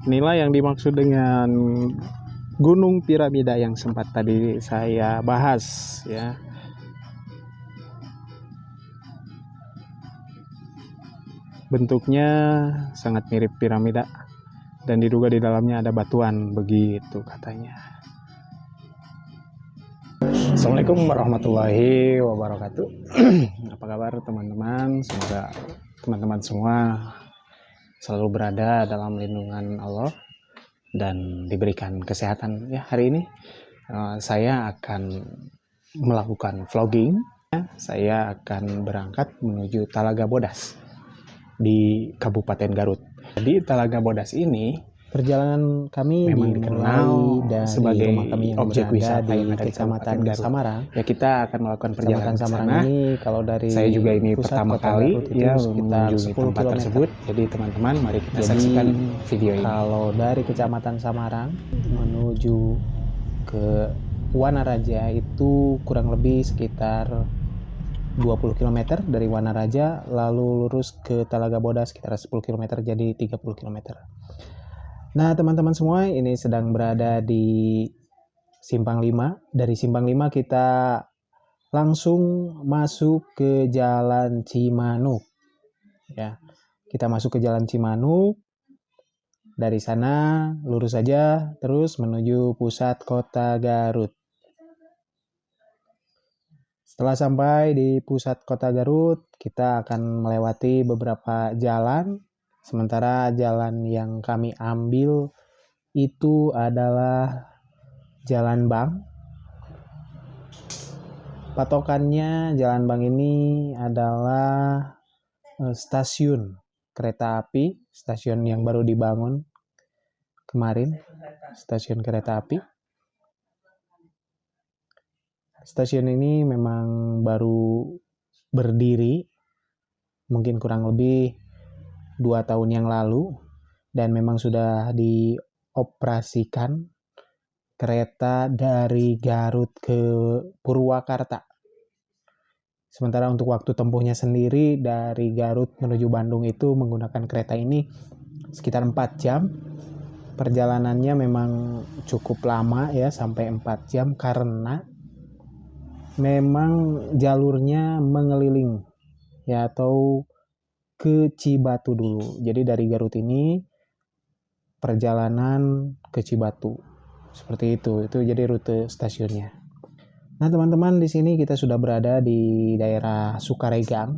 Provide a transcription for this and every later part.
Inilah yang dimaksud dengan gunung piramida yang sempat tadi saya bahas ya. Bentuknya sangat mirip piramida dan diduga di dalamnya ada batuan, begitu katanya. Assalamualaikum warahmatullahi wabarakatuh. Apa kabar teman-teman? Semoga teman-teman semua selalu berada dalam lindungan Allah dan diberikan kesehatan. Ya, hari ini saya akan melakukan vlogging. Saya akan berangkat menuju Talaga Bodas di Kabupaten Garut. Di Talaga Bodas ini perjalanan kami memang dikenal dari sebagai rumah kami yang objek wisata di Kecamatan Samarang. Ya, kita akan melakukan perjalanan ke sana. Ini kalau dari saya juga ini pertama kali ya mengunjungi tempat tersebut. Jadi teman-teman, mari kita saksikan video ini. Kalau dari Kecamatan Samarang menuju ke Wanaraja itu kurang lebih sekitar 20 km dari Wanaraja, lalu lurus ke Talaga Bodas sekitar 10 km, jadi 30 km. Nah teman-teman semua, ini sedang berada di Simpang 5. Dari Simpang 5 kita langsung masuk ke Jalan Cimanuk. Ya, kita masuk ke Jalan Cimanuk. Dari sana lurus saja terus menuju pusat kota Garut. Setelah sampai di pusat kota Garut, kita akan melewati beberapa jalan. Sementara jalan yang kami ambil itu adalah Jalan Bang. Patokannya Jalan Bang ini adalah stasiun kereta api, stasiun yang baru dibangun kemarin, stasiun kereta api. Stasiun ini memang baru berdiri, mungkin kurang lebih 2 tahun yang lalu, dan memang sudah dioperasikan kereta dari Garut ke Purwakarta. Sementara untuk waktu tempuhnya sendiri dari Garut menuju Bandung itu menggunakan kereta ini sekitar 4 jam. Perjalanannya memang cukup lama ya, sampai 4 jam karena memang jalurnya mengeliling ya, atau ke Cibatu dulu. Jadi dari Garut ini perjalanan ke Cibatu. Seperti itu jadi rute stasiunnya. Nah, teman-teman, di sini kita sudah berada di daerah Sukaregang.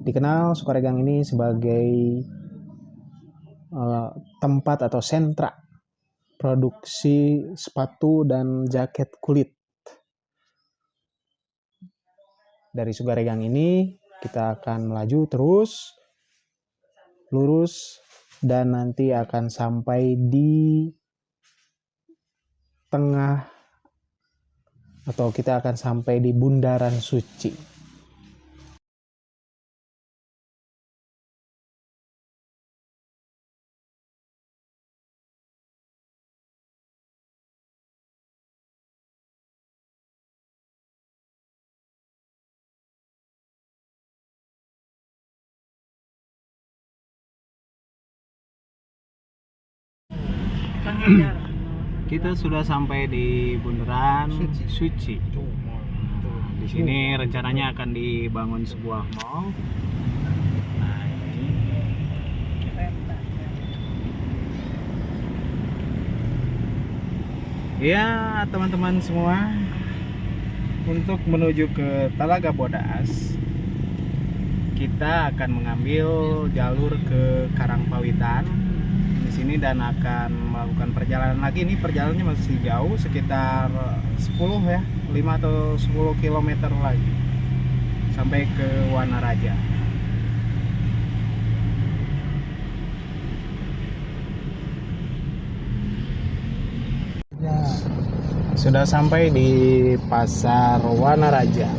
Dikenal Sukaregang ini sebagai tempat atau sentra produksi sepatu dan jaket kulit. Dari Sukaregang ini kita akan melaju terus lurus dan nanti akan sampai di tengah, atau kita akan sampai di Bundaran Suci. Kita sudah sampai di Bundaran Suci. Di sini rencananya akan dibangun sebuah mall. Ya, teman-teman semua, untuk menuju ke Talaga Bodas kita akan mengambil jalur ke Karangpawitan di sini dan akan melakukan perjalanan lagi. Ini perjalanannya masih jauh, sekitar 5 atau 10 km lagi sampai ke Wanaraja. Sudah sampai di Pasar Wanaraja.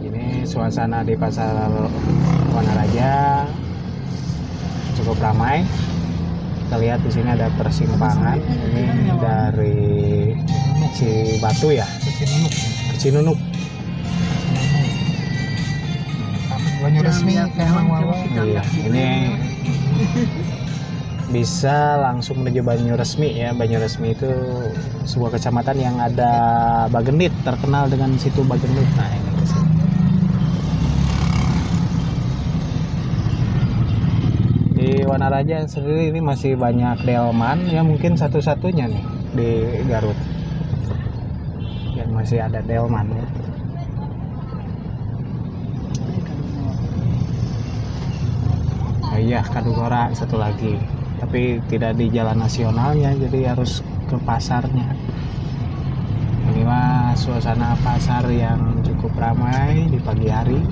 Ini suasana di Pasar Wanaraja cukup ramai. Kita lihat di sini ada persimpangan. Ini dari Cibatu ya, ke Cinunuk. Banyu Resmi Kemang Wawa. Iya, ini bisa langsung menuju Banyu Resmi ya. Banyu Resmi itu sebuah kecamatan yang ada Bagenit, terkenal dengan situ Bagenit. Nah, ini ke sini. Di Wanaraja sendiri ini masih banyak delman ya, mungkin satu-satunya nih di Garut yang masih ada delman ya. Oh iya, Kadugora satu lagi, tapi tidak di jalan nasionalnya, jadi harus ke pasarnya. Ini mah suasana pasar yang cukup ramai di pagi hari.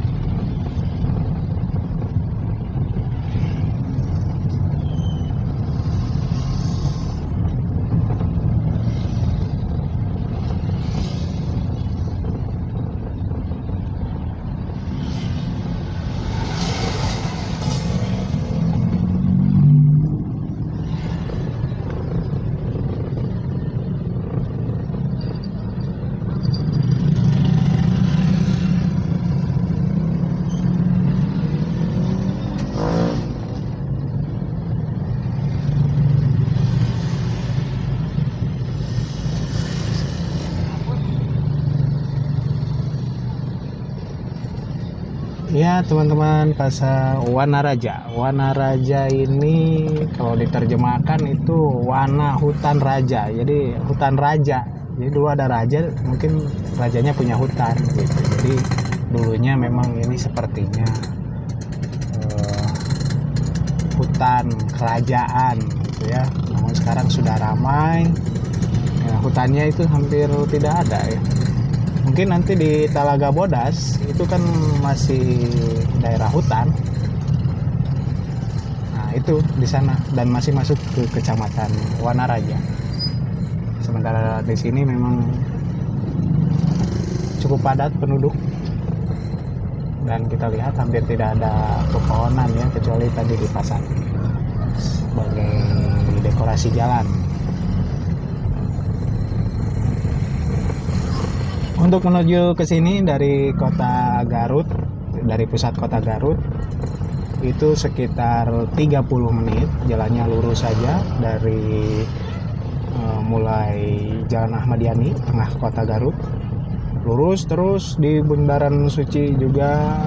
Ya teman-teman, pasar Wanaraja. Wanaraja ini kalau diterjemahkan itu wana hutan raja. Jadi hutan raja. Jadi dulu ada raja, mungkin rajanya punya hutan gitu. Jadi dulunya memang ini sepertinya hutan kerajaan gitu ya. Namun sekarang sudah ramai. Ya, hutannya itu hampir tidak ada ya. Mungkin nanti di Talaga Bodas itu kan masih daerah hutan. Nah, itu di sana dan masih masuk ke kecamatan Wanaraja. Sementara di sini memang cukup padat penduduk. Dan kita lihat hampir tidak ada pepohonan ya, kecuali tadi di pasar sebagai dekorasi jalan. Untuk menuju ke sini dari kota Garut, dari pusat kota Garut, itu sekitar 30 menit, jalannya lurus saja dari mulai Jalan Ahmad Yani, tengah kota Garut. Lurus terus di Bundaran Suci juga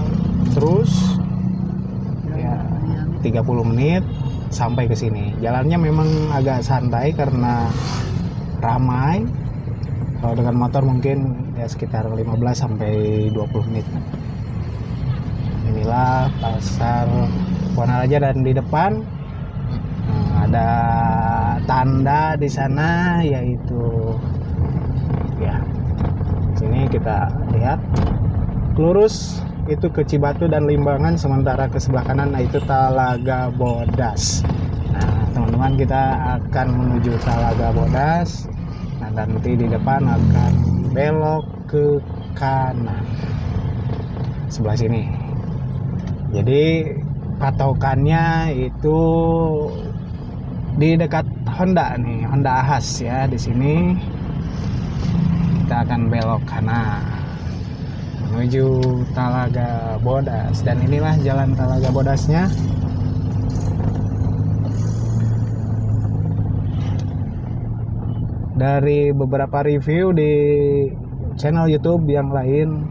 terus ya 30 menit sampai ke sini. Jalannya memang agak santai karena ramai. Kalau dengan motor mungkin ya sekitar 15 sampai 20 menit. Inilah pasar Wanaraja dan di depan ada tanda di sana yaitu ya. Sini kita lihat lurus itu ke Cibatu dan Limbangan, sementara ke sebelah kanan itu Talaga Bodas. Nah, teman-teman, kita akan menuju Talaga Bodas. Nah, dan nanti di depan akan belok ke kanan sebelah sini. Jadi patokannya itu di dekat Honda nih, Honda Ahas ya. Di sini kita akan belok kanan menuju Talaga Bodas, dan inilah jalan Talaga Bodasnya. Dari beberapa review di channel YouTube yang lain,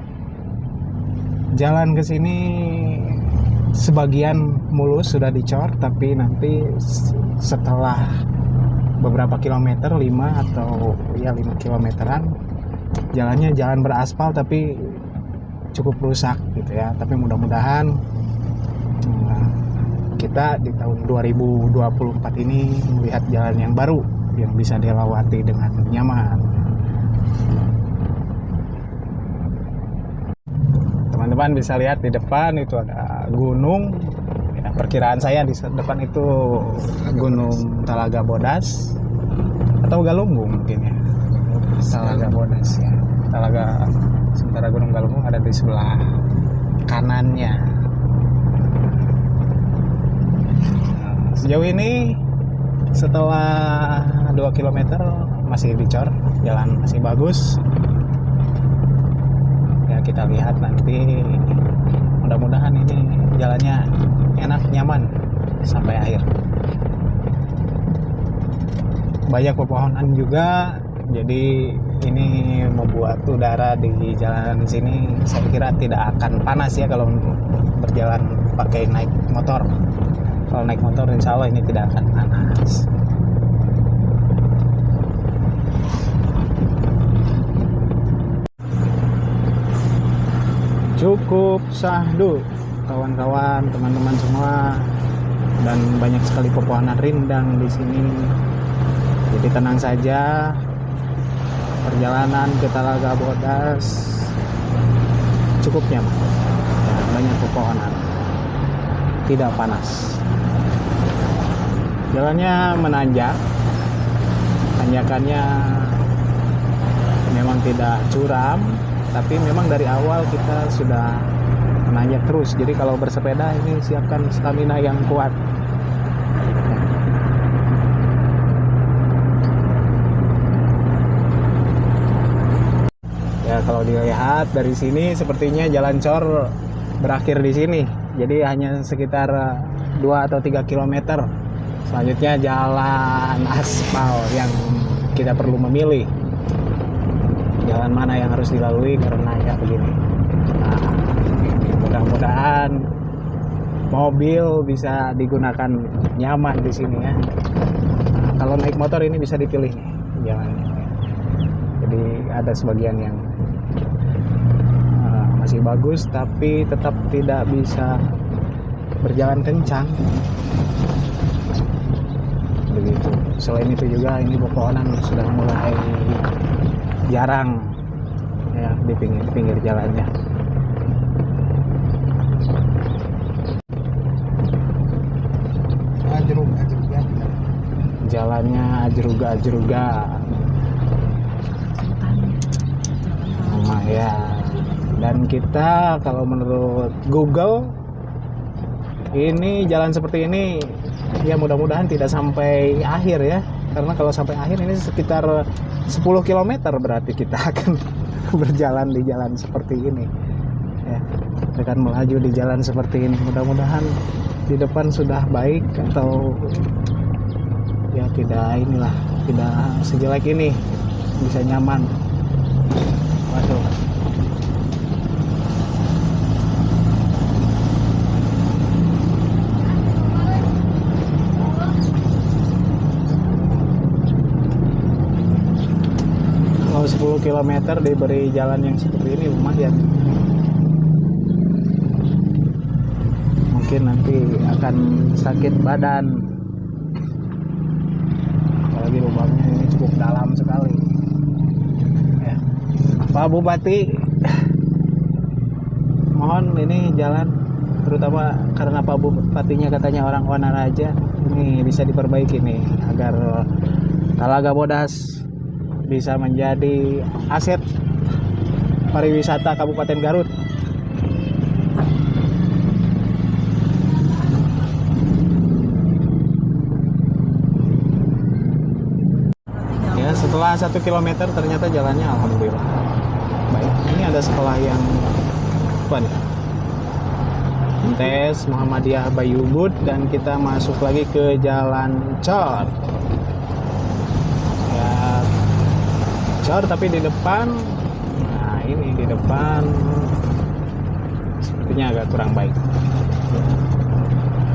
jalan ke sini sebagian mulus sudah dicor, tapi nanti setelah beberapa kilometer, 5 atau ya 5 kilometeran, jalannya jalan beraspal tapi cukup rusak gitu ya. Tapi mudah-mudahan kita di tahun 2024 ini melihat jalan yang baru yang bisa dilewati dengan nyaman. Teman-teman bisa lihat di depan itu ada gunung ya, perkiraan saya di depan itu Gunung Talaga Bodas atau Galunggung mungkin ya. Talaga Bodas ya. Talaga, sementara Gunung Galunggung ada di sebelah kanannya. Nah, sejauh ini setelah 2 km masih dicor, jalan masih bagus ya. Kita lihat nanti mudah-mudahan ini jalannya enak, nyaman sampai akhir. Banyak pepohonan juga, jadi ini membuat udara di jalan sini saya kira tidak akan panas ya kalau berjalan pakai naik motor. Kalau naik motor insya Allah ini tidak akan panas. Cukup sahdu kawan-kawan, teman-teman semua, dan banyak sekali pepohonan rindang di sini. Jadi tenang saja, perjalanan ke Talaga Bodas cukup nyaman. Ya, banyak pepohonan, tidak panas. Jalannya menanjak, tanjakannya memang tidak curam, tapi memang dari awal kita sudah menanjak terus. Jadi kalau bersepeda ini siapkan stamina yang kuat. Ya, kalau dilihat dari sini sepertinya jalan cor berakhir di sini. Jadi hanya sekitar 2 atau 3 km. Selanjutnya jalan aspal yang kita perlu memilih jalan mana yang harus dilalui karena ya begini. Nah, mudah-mudahan mobil bisa digunakan nyaman di sini ya. Nah, kalau naik motor ini bisa dipilih nih jalannya. Jadi ada sebagian yang masih bagus tapi tetap tidak bisa berjalan kencang. Begitu. Selain itu juga ini pepohonan sudah mulai jarang ya di pinggir jalannya. Jalannya ajruga-ajruga. Lumayan. Dan kita kalau menurut Google ini jalan seperti ini ya mudah-mudahan tidak sampai akhir ya, karena kalau sampai akhir ini sekitar 10 km berarti kita akan berjalan di jalan seperti ini ya, akan melaju di jalan seperti ini. Mudah-mudahan di depan sudah baik atau ya tidak sejelek ini, bisa nyaman. Waduh, kalau 10 km diberi jalan yang seperti ini lumayan. Mungkin nanti akan sakit badan, apalagi lubangnya ini cukup dalam sekali ya. Pak Bupati, mohon ini jalan, terutama karena Pak Bupatinya katanya orang Wanaraja, ini bisa diperbaiki nih agar Talaga Bodas bisa menjadi aset pariwisata Kabupaten Garut. Ya, setelah 1 km ternyata jalannya alhamdulillah baik. Ini ada sekolah yang apa nih? Tes Muhammadiyah Bayubud, dan kita masuk lagi ke Jalan Cor. Ya, Cor tapi di depan, nah ini di depan sepertinya agak kurang baik.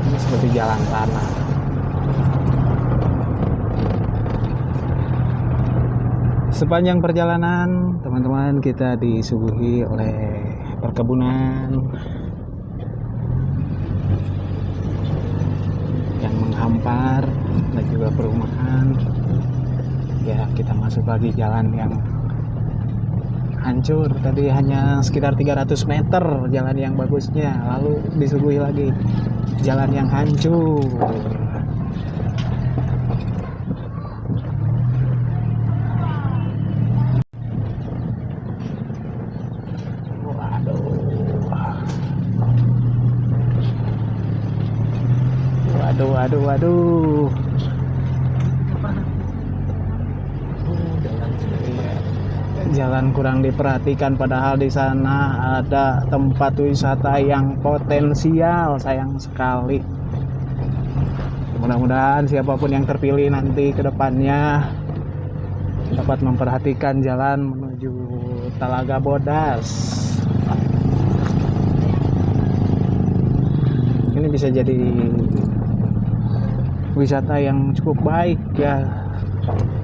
Ini seperti jalan tanah. Sepanjang perjalanan teman-teman kita disuguhi oleh perkebunan yang menghampar dan juga perumahan. Ya, kita masuk lagi jalan yang hancur. Tadi hanya sekitar 300 meter jalan yang bagusnya, lalu disuguhi lagi jalan yang hancur. Waduh. jalan kurang diperhatikan, padahal di sana ada tempat wisata yang potensial. Sayang sekali. Mudah-mudahan siapapun yang terpilih nanti ke depannya dapat memperhatikan jalan menuju Talaga Bodas. Ini bisa jadi wisata yang cukup baik ya,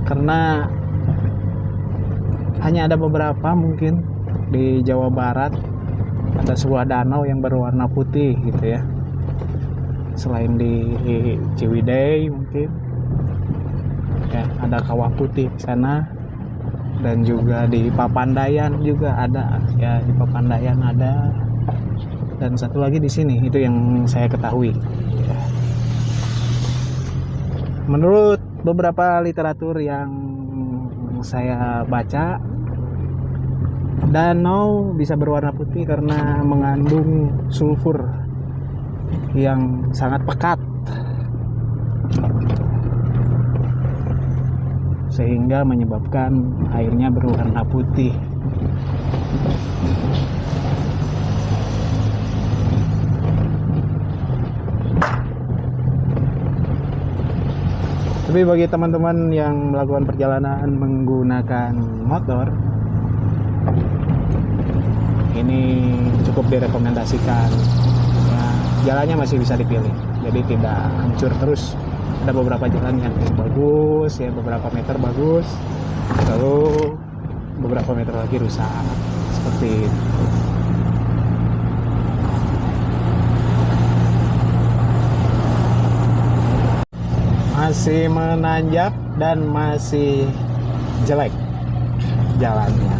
karena hanya ada beberapa mungkin di Jawa Barat ada sebuah danau yang berwarna putih gitu ya, selain di Ciwidey mungkin ya, ada Kawah Putih di sana, dan juga di Papandayan juga ada ya, di Papandayan ada, dan satu lagi di sini, itu yang saya ketahui ya. Menurut beberapa literatur yang saya baca, danau bisa berwarna putih karena mengandung sulfur yang sangat pekat, sehingga menyebabkan airnya berwarna putih. Tapi bagi teman-teman yang melakukan perjalanan menggunakan motor, ini cukup direkomendasikan ya, jalannya masih bisa dipilih, jadi tidak hancur terus. Ada beberapa jalan yang bagus ya, beberapa meter bagus, lalu beberapa meter lagi rusak seperti itu. Masih menanjak dan masih jelek jalannya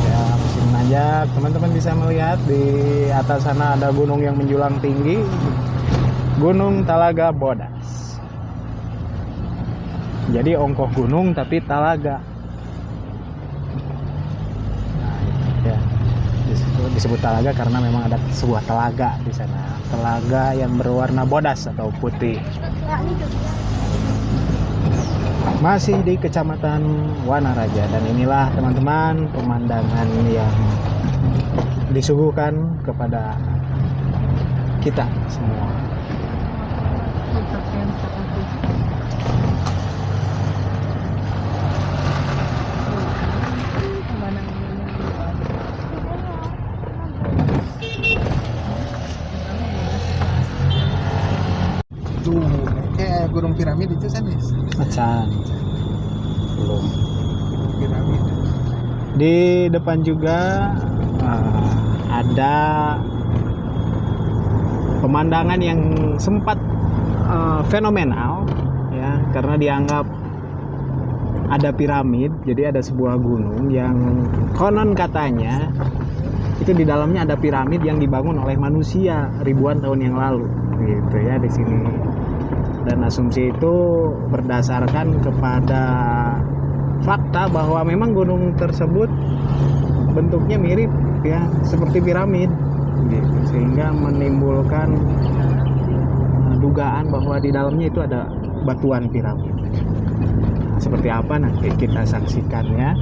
ya, masih menanjak. Teman-teman bisa melihat di atas sana ada gunung yang menjulang tinggi, Gunung Talaga Bodas. Jadi ongkoh gunung tapi talaga. Nah, ya, disebut talaga karena memang ada sebuah telaga di sana. Telaga yang berwarna bodas atau putih. Masih di Kecamatan Wanaraja, dan inilah teman-teman pemandangan yang disuguhkan kepada kita semua. Kayak Gunung Piramid itu kan ya? Macan. Belum. Piramid. Di depan juga ada pemandangan yang sempat fenomenal ya, karena dianggap ada piramid. Jadi ada sebuah gunung yang konon katanya itu di dalamnya ada piramid yang dibangun oleh manusia ribuan tahun yang lalu gitu ya di sini. Dan asumsi itu berdasarkan kepada fakta bahwa memang gunung tersebut bentuknya mirip ya seperti piramid gitu, sehingga menimbulkan dugaan bahwa di dalamnya itu ada batuan piramid. Seperti apa nanti kita saksikan ya.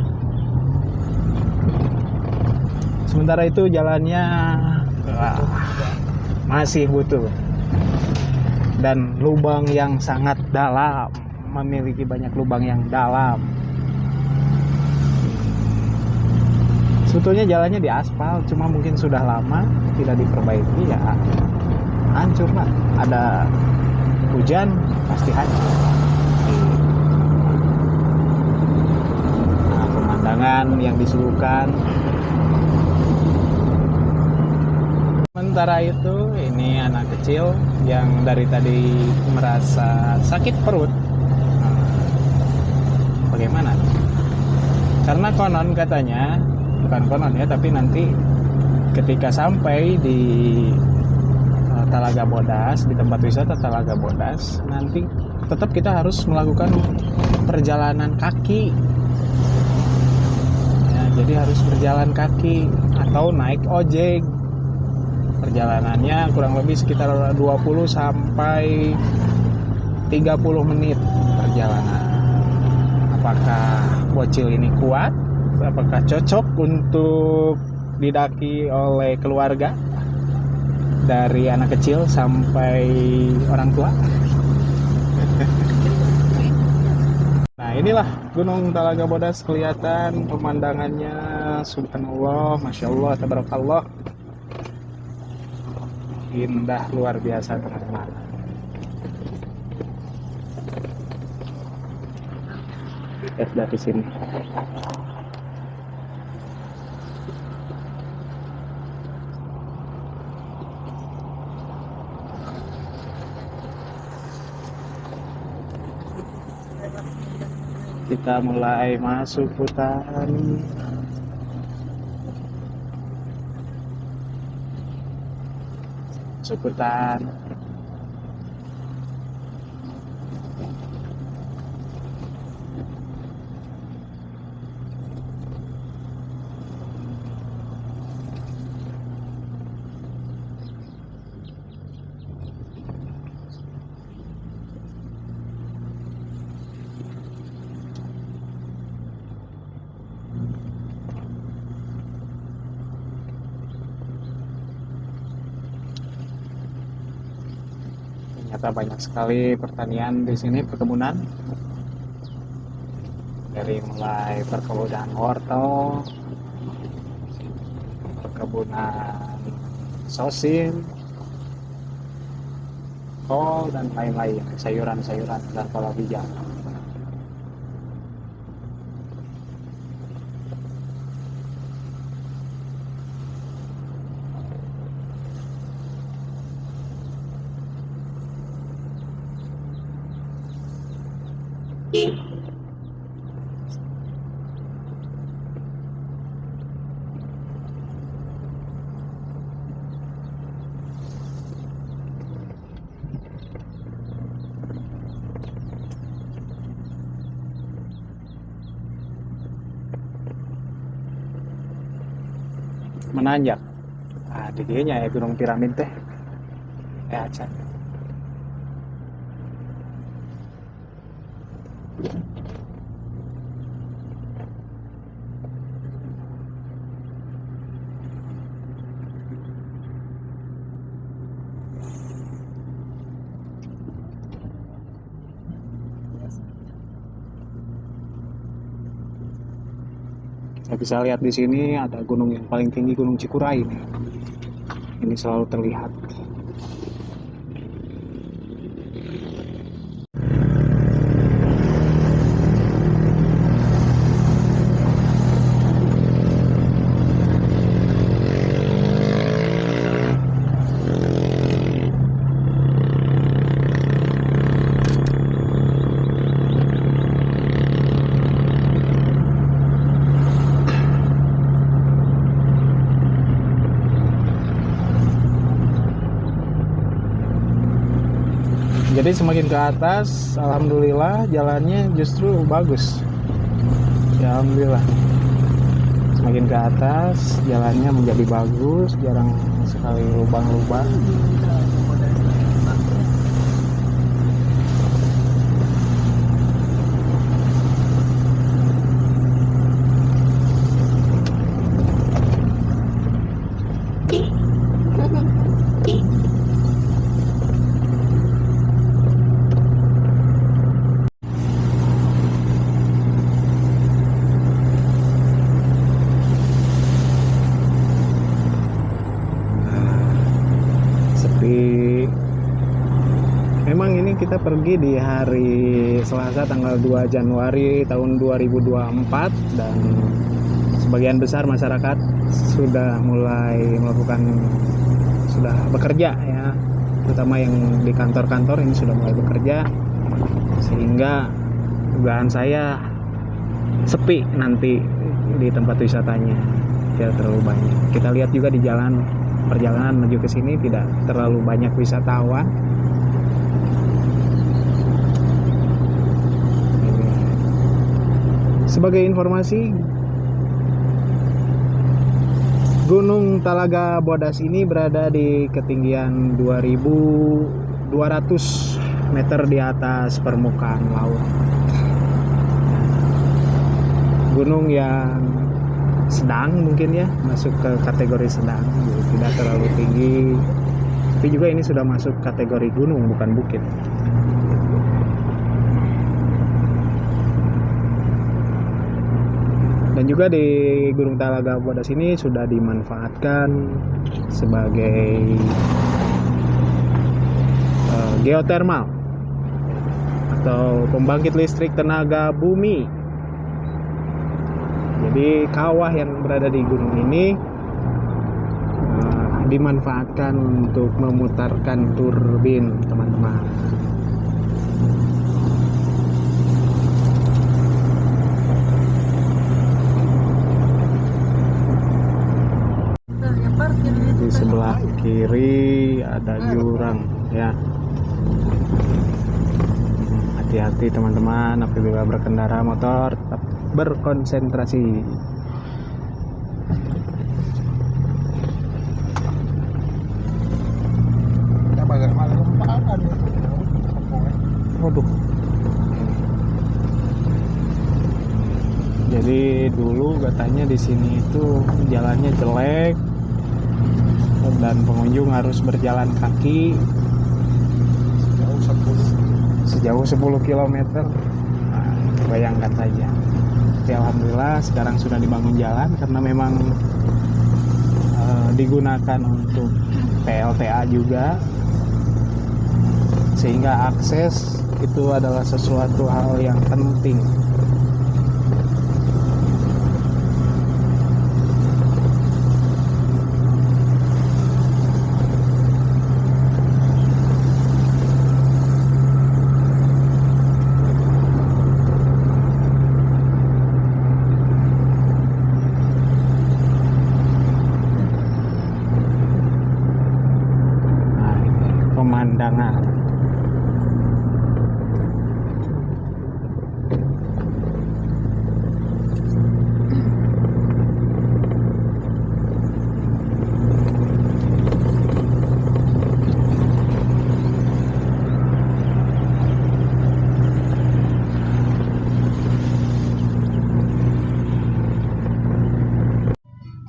Sementara itu jalannya masih butuh, dan lubang yang sangat dalam, memiliki banyak lubang yang dalam. Sebetulnya jalannya di aspal, cuma mungkin sudah lama tidak diperbaiki ya, hancur lah. Ada hujan pasti hancur. Nah, pemandangan yang disuguhkan. Sementara itu, ini anak kecil yang dari tadi merasa sakit perut. Bagaimana? Karena konon katanya, bukan konon ya, tapi nanti ketika sampai di Talaga Bodas, di tempat wisata Talaga Bodas, nanti tetap kita harus melakukan perjalanan kaki. Ya, jadi harus berjalan kaki atau naik ojek. Perjalanannya kurang lebih sekitar 20 sampai 30 menit perjalanan. apakah bocil ini kuat, apakah cocok untuk didaki oleh keluarga dari anak kecil sampai orang tua. Nah, inilah Gunung Talaga Bodas, kelihatan pemandangannya, subhanallah, masya Allah, tabarakallah, indah luar biasa teman-teman. Lihat dari sini. Kita mulai masuk hutan. Masuk hutan. Ternyata banyak sekali pertanian di sini, perkebunan. Dari mulai perkebunan wortel, perkebunan sosin, kol, dan lain-lain, sayuran-sayuran dan palawija. Menanjak. Ah, di dianya ya Gunung Piramid teh. Acan. Kita bisa lihat di sini ada gunung yang paling tinggi, Gunung Cikuray. Ini selalu terlihat. Jadi semakin ke atas, alhamdulillah jalannya justru bagus. Ya alhamdulillah. Semakin ke atas, jalannya menjadi bagus, jarang sekali lubang-lubang. Memang ini kita pergi di hari Selasa tanggal 2 Januari tahun 2024 dan sebagian besar masyarakat sudah mulai sudah bekerja ya, terutama yang di kantor-kantor ini sudah mulai bekerja, sehingga dugaan saya sepi nanti di tempat wisatanya, tidak terlalu banyak. Kita lihat juga di perjalanan menuju ke sini tidak terlalu banyak wisatawan. Sebagai informasi, Gunung Talaga Bodas ini berada di ketinggian 2200 meter di atas permukaan laut. gunung yang sedang mungkin ya, masuk ke kategori sedang, tidak terlalu tinggi, tapi juga ini sudah masuk kategori gunung bukan bukit. Dan juga di Gunung Talaga Bodas ini sudah dimanfaatkan sebagai geotermal atau pembangkit listrik tenaga bumi. Jadi kawah yang berada di gunung ini dimanfaatkan untuk memutarkan turbin, teman-teman. Di sebelah kiri ada jurang ya. Hati-hati teman-teman apabila berkendara motor, tetap berkonsentrasi. Kita bagai malam makan. Waduh. Jadi dulu katanya di sini itu jalannya jelek dan pengunjung harus berjalan kaki sejauh 10 km. Nah, bayangkan saja. Tapi alhamdulillah sekarang sudah dibangun jalan karena memang digunakan untuk PLTA juga, sehingga akses itu adalah sesuatu hal yang penting. Pemandangan.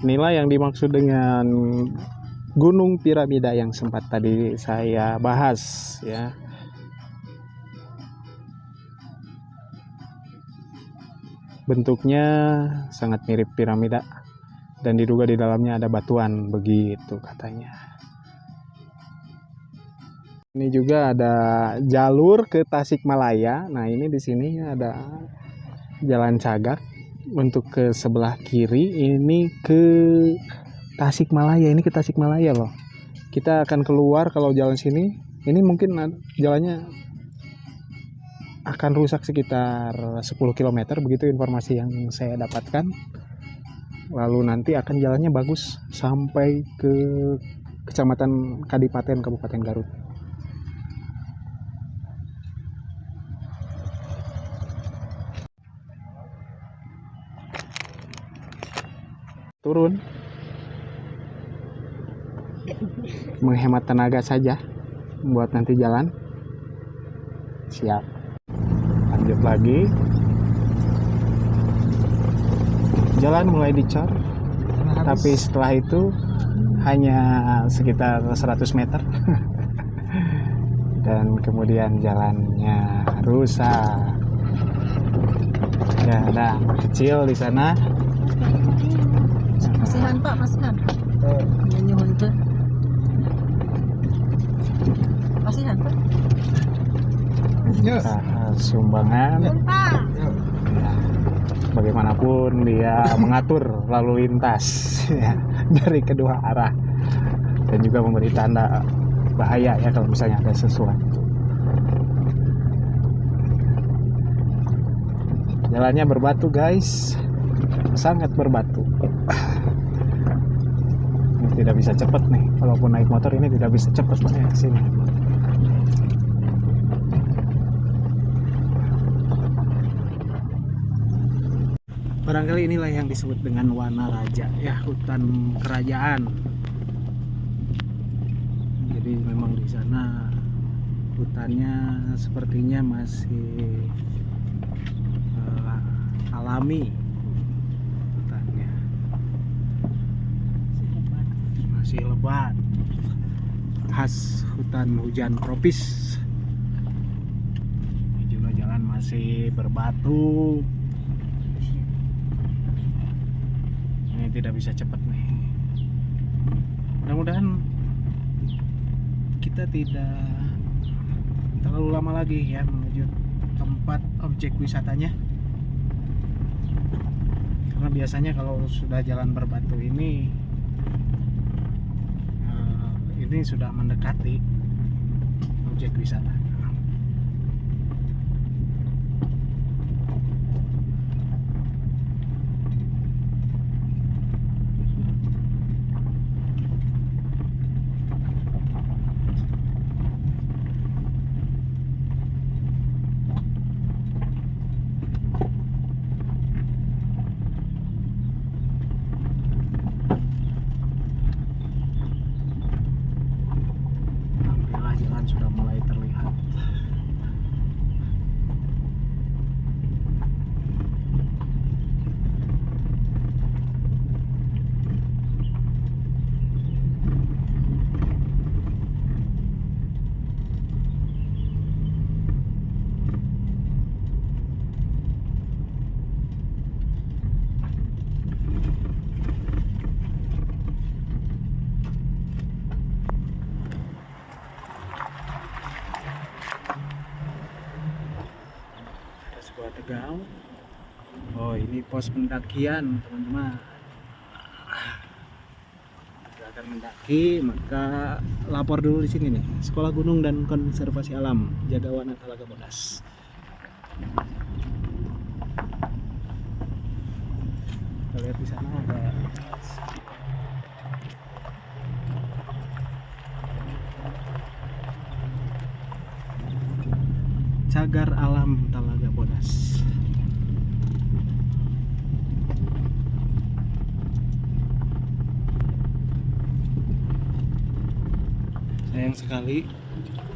Inilah yang dimaksud dengan Gunung Piramida yang sempat tadi saya bahas ya. Bentuknya sangat mirip piramida dan diduga di dalamnya ada batuan, begitu katanya. Ini juga ada jalur ke Tasikmalaya. Nah, ini di sini ada jalan cagak untuk ke sebelah kiri, ini ke Tasikmalaya. Ini ke Tasikmalaya loh. Kita akan keluar kalau jalan sini. Ini mungkin jalannya akan rusak sekitar 10 km, begitu informasi yang saya dapatkan. Lalu nanti akan jalannya bagus sampai ke Kecamatan Kadipaten, Kabupaten Garut. Turun, menghemat tenaga saja buat nanti jalan. Siap, lanjut lagi. Jalan mulai dicor, tapi setelah itu hanya sekitar 100 meter dan kemudian jalannya rusak. Ya, ada kecil di sana. Masihan Pak, masihan. Nyuhun itu. Masihan Pak. Yes. Sumbangan. Ya, Pak. Ya, bagaimanapun dia mengatur lalu lintas ya, dari kedua arah dan juga memberi tanda bahaya ya kalau misalnya ada sesuatu. Jalannya berbatu guys, sangat berbatu. Ini tidak bisa cepat nih, walaupun naik motor ini tidak bisa cepat ya sini. Barangkali inilah yang disebut dengan Wanaraja ya, hutan kerajaan. Jadi memang di sana hutannya sepertinya masih alami, masih lebat, khas hutan hujan tropis. Ini juga jalan masih berbatu. Ini tidak bisa cepat nih. Mudah-mudahan kita tidak terlalu lama lagi ya menuju tempat objek wisatanya. Karena biasanya kalau sudah jalan berbatu ini sudah mendekati objek wisata. Sudah mulai terlihat. Sebuah tegal. Oh, ini pos pendakian, teman-teman. Kita akan mendaki, maka lapor dulu di sini nih. Sekolah Gunung dan Konservasi Alam Jagawana Talaga Bodas. Kita lihat di sana ada Cagar Alam Talaga Bodas. Sayang sekali,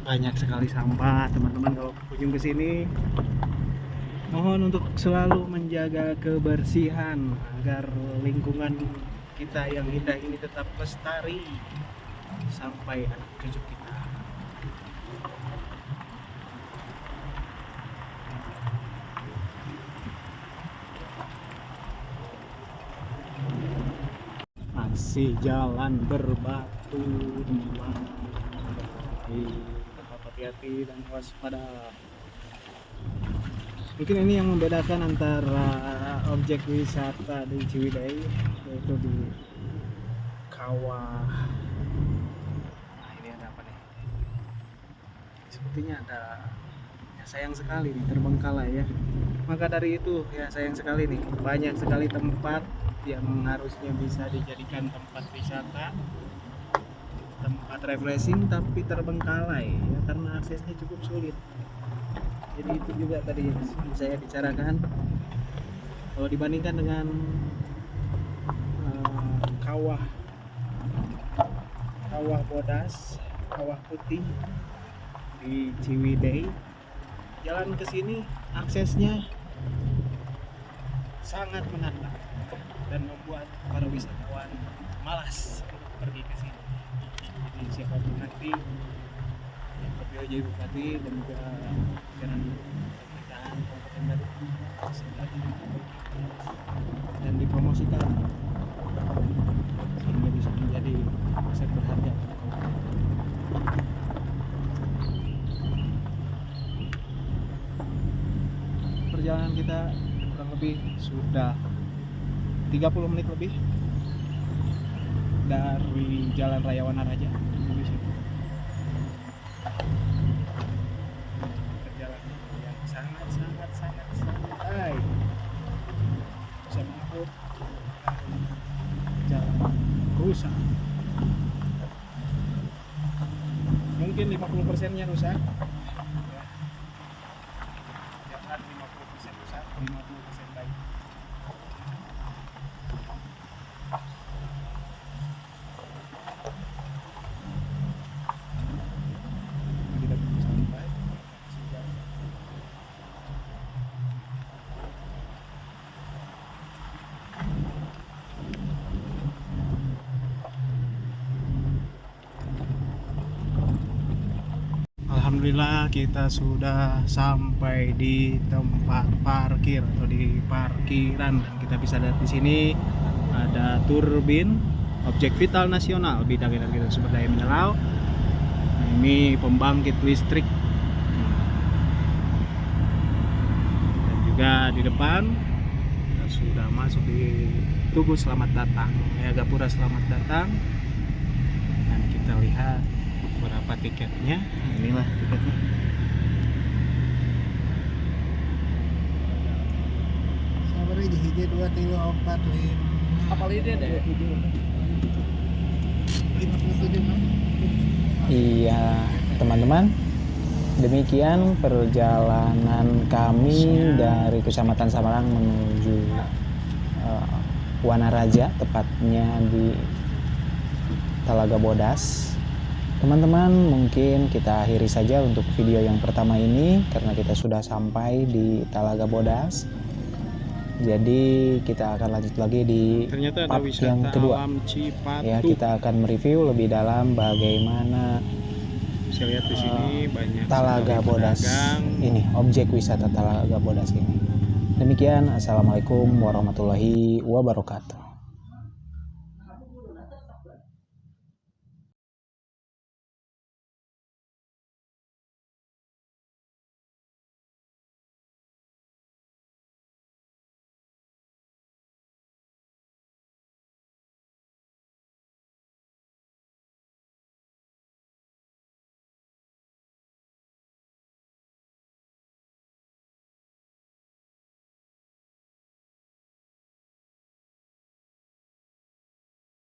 banyak sekali sampah, teman-teman. Kalau kunjung ke sini, mohon untuk selalu menjaga kebersihan agar lingkungan kita yang indah ini tetap lestari sampai anak cucu kita. Masih jalan berbatu, teman-teman. Hati-hati dan waspada. Mungkin ini yang membedakan antara objek wisata di Ciwidey, yaitu di kawah. Nah, ini ada apa nih? Sepertinya ada, ya sayang sekali nih, terbengkalai ya. Maka dari itu ya sayang sekali nih, banyak sekali tempat yang harusnya bisa dijadikan tempat wisata, tempat refreshing, tapi terbengkalai ya, karena aksesnya cukup sulit. Jadi itu juga tadi yang saya bicarakan, kalau dibandingkan dengan kawah Bodas, kawah putih di Ciwidey, jalan ke sini aksesnya sangat menantang dan membuat para wisatawan malas untuk pergi ke sini. Jadi siapapun nanti yang PJ Bupati dan juga jajaran pemerintahan Kabupaten Garut dan dipromosikan sehingga bisa menjadi aset berharga. Perjalanan kita kurang lebih sudah 30 menit lebih dari Jalan Raya Wanaraja. Perjalanan yang sangat santai, bisa menempuh jalan rusak. Mungkin 50%-nya rusak. Jangan 50% rusak, 50% baik. alhamdulillah kita sudah sampai di tempat parkir atau di parkiran. Dan kita bisa lihat di sini ada turbin objek vital nasional bidang energi dan sumber daya mineral. Nah, ini pembangkit listrik. Dan juga di depan kita sudah masuk di Tugu Selamat Datang, Gapura Selamat Datang. Dan kita lihat berapa tiketnya. Inilah tiketnya. Sabar di hiji 2 3 4 5. Apa ide deh? 57. Iya, teman-teman. Demikian perjalanan kami dari Kecamatan Samarang menuju Wanaraja, tepatnya di Talaga Bodas. Teman-teman, mungkin kita akhiri saja untuk video yang pertama ini karena kita sudah sampai di Talaga Bodas. Jadi kita akan lanjut lagi di part yang kedua. Ya, kita akan mereview lebih dalam bagaimana Saya lihat di sini banyak Talaga sekali Bodas pedagang. ini, objek wisata Talaga Bodas ini. Demikian, assalamualaikum warahmatullahi wabarakatuh.